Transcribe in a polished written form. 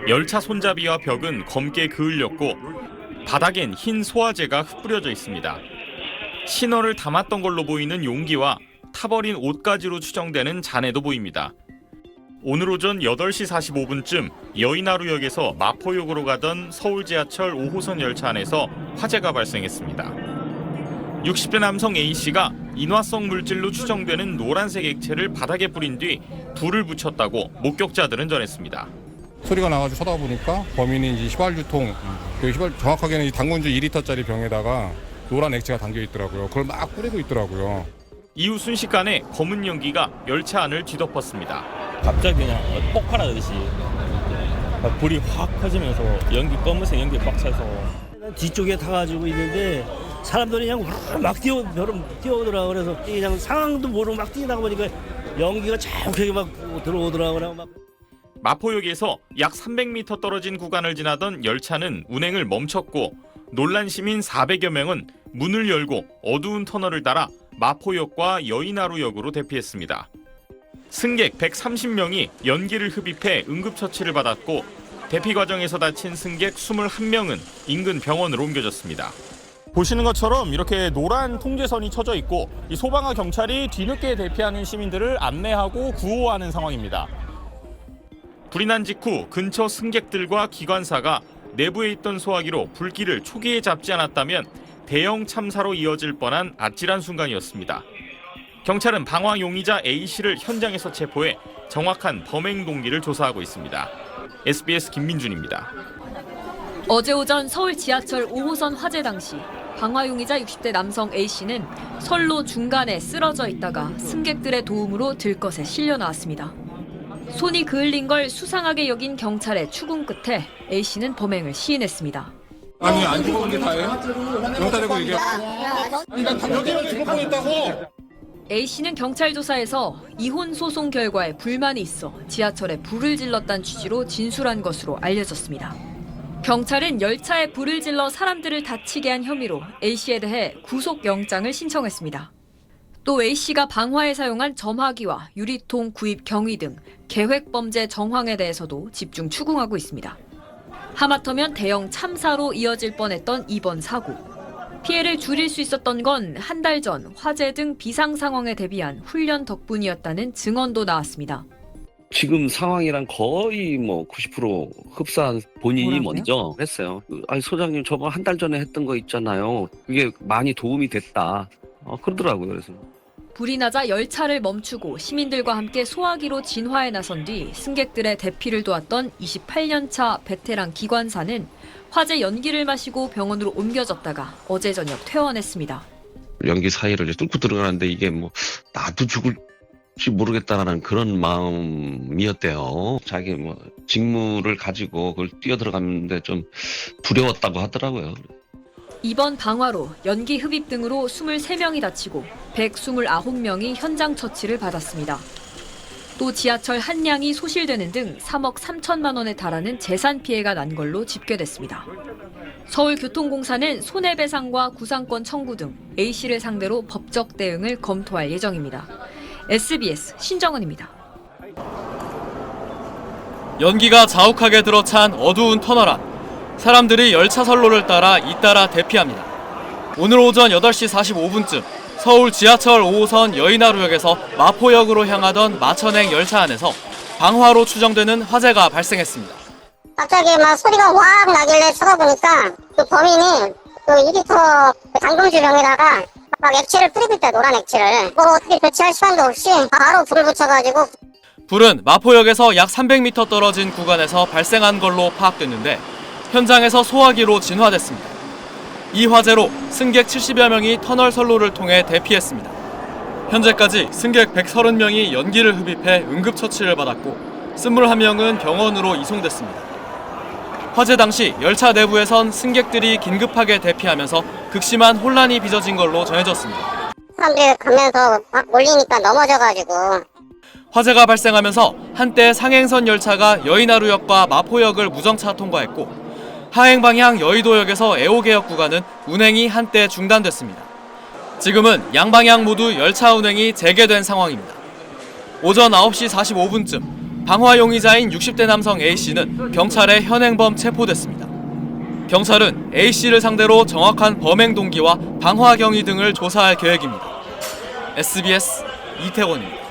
열차 손잡이와 벽은 검게 그을렸고 바닥엔 흰 소화제가 흩뿌려져 있습니다. 신호를 담았던 걸로 보이는 용기와 타버린 옷가지로 추정되는 잔해도 보입니다. 오늘 오전 8시 45분쯤 여의나루역에서 마포역으로 가던 서울 지하철 5호선 열차 안에서 화재가 발생했습니다. 60대 남성 A씨가 인화성 물질로 추정되는 노란색 액체를 바닥에 뿌린 뒤 불을 붙였다고 목격자들은 전했습니다. 소리가 나가지고 쳐다보니까 범인이 이제 휘발유통, 정확하게는 이 당근주 2리터짜리 병에다가 노란 액체가 담겨 있더라고요. 그걸 막 뿌리고 있더라고요. 이후 순식간에 검은 연기가 열차 안을 뒤덮었습니다. 갑자기 그냥 폭발하듯이 불이 확 퍼지면서 검은색 연기 꽉 차서 뒤쪽에 타가지고 있는데 사람들이 그냥 막 뛰어오더라고. 그래서 그냥 상황도 모르고 막 뛰다 보니까 연기가 자욱하게 막 들어오더라고요. 막. 마포역에서 약 300m 떨어진 구간을 지나던 열차는 운행을 멈췄고 놀란 시민 400여 명은 문을 열고 어두운 터널을 따라 마포역과 여의나루역으로 대피했습니다. 승객 130명이 연기를 흡입해 응급처치를 받았고 대피 과정에서 다친 승객 21명은 인근 병원으로 옮겨졌습니다. 보시는 것처럼 이렇게 노란 통제선이 쳐져 있고 이 소방과 경찰이 뒤늦게 대피하는 시민들을 안내하고 구호하는 상황입니다. 불이 난 직후 근처 승객들과 기관사가 내부에 있던 소화기로 불길을 초기에 잡지 않았다면 대형 참사로 이어질 뻔한 아찔한 순간이었습니다. 경찰은 방화 용의자 A씨를 현장에서 체포해 정확한 범행 동기를 조사하고 있습니다. SBS 김민준입니다. 어제 오전 서울 지하철 5호선 화재 당시 방화 용의자 60대 남성 A씨는 선로 중간에 쓰러져 있다가 승객들의 도움으로 들것에 실려 나왔습니다. 손이 그을린 걸 수상하게 여긴 경찰의 추궁 끝에 A씨는 범행을 시인했습니다. 아니 안 죽어본 게 다예요? 영타 대고 얘기해. 아니 난 당연히 죽을 뻔했다고. A씨는 경찰 조사에서 이혼 소송 결과에 불만이 있어 지하철에 불을 질렀다는 취지로 진술한 것으로 알려졌습니다. 경찰은 열차에 불을 질러 사람들을 다치게 한 혐의로 A씨에 대해 구속영장을 신청했습니다. 또 A씨가 방화에 사용한 점화기와 유리통 구입 경위 등 계획범죄 정황에 대해서도 집중 추궁하고 있습니다. 하마터면 대형 참사로 이어질 뻔했던 이번 사고. 피해를 줄일 수 있었던 건 한 달 전 화재 등 비상 상황에 대비한 훈련 덕분이었다는 증언도 나왔습니다. 지금 상황이랑 거의 90% 흡사한 본인이 먼저 했어요. 아니 소장님 저번 한 달 전에 했던 거 있잖아요. 그게 많이 도움이 됐다. 그러더라고요. 그래서. 불이 나자 열차를 멈추고 시민들과 함께 소화기로 진화에 나선 뒤 승객들의 대피를 도왔던 28년 차 베테랑 기관사는 화재 연기를 마시고 병원으로 옮겨졌다가 어제 저녁 퇴원했습니다. 연기 사이를 뚫고 들어가는데 이게 나도 죽을지 모르겠다라는 그런 마음이었대요. 자기 직무를 가지고 그걸 뛰어들어갔는데 좀 두려웠다고 하더라고요. 이번 방화로 연기 흡입 등으로 23명이 다치고 129명이 현장 처치를 받았습니다. 또 지하철 한 량이 소실되는 등 3억 3천만 원에 달하는 재산 피해가 난 걸로 집계됐습니다. 서울교통공사는 손해배상과 구상권 청구 등 A씨를 상대로 법적 대응을 검토할 예정입니다. SBS 신정은입니다. 연기가 자욱하게 들어찬 어두운 터널 안. 사람들이 열차 선로를 따라 잇따라 대피합니다. 오늘 오전 8시 45분쯤 서울 지하철 5호선 여의나루역에서 마포역으로 향하던 마천행 열차 안에서 방화로 추정되는 화재가 발생했습니다. 갑자기 소리가 확 나길래 쳐다보니까 그 범인이 2리터 당근주 병에다가 액체를 뿌리고 있다, 노란 액체를. 어떻게 배치할 시간도 없이 바로 불을 붙여가지고. 불은 마포역에서 약 300m 떨어진 구간에서 발생한 걸로 파악됐는데 현장에서 소화기로 진화됐습니다. 이 화재로 승객 70여 명이 터널 선로를 통해 대피했습니다. 현재까지 승객 130명이 연기를 흡입해 응급처치를 받았고 21명은 병원으로 이송됐습니다. 화재 당시 열차 내부에선 승객들이 긴급하게 대피하면서 극심한 혼란이 빚어진 걸로 전해졌습니다. 사람들이 가면서 막 몰리니까 넘어져가지고. 화재가 발생하면서 한때 상행선 열차가 여의나루역과 마포역을 무정차 통과했고 하행 방향 여의도역에서 애호개역 구간은 운행이 한때 중단됐습니다. 지금은 양방향 모두 열차 운행이 재개된 상황입니다. 오전 9시 45분쯤 방화 용의자인 60대 남성 A씨는 경찰에 현행범 체포됐습니다. 경찰은 A씨를 상대로 정확한 범행 동기와 방화 경위 등을 조사할 계획입니다. SBS 이태원입니다.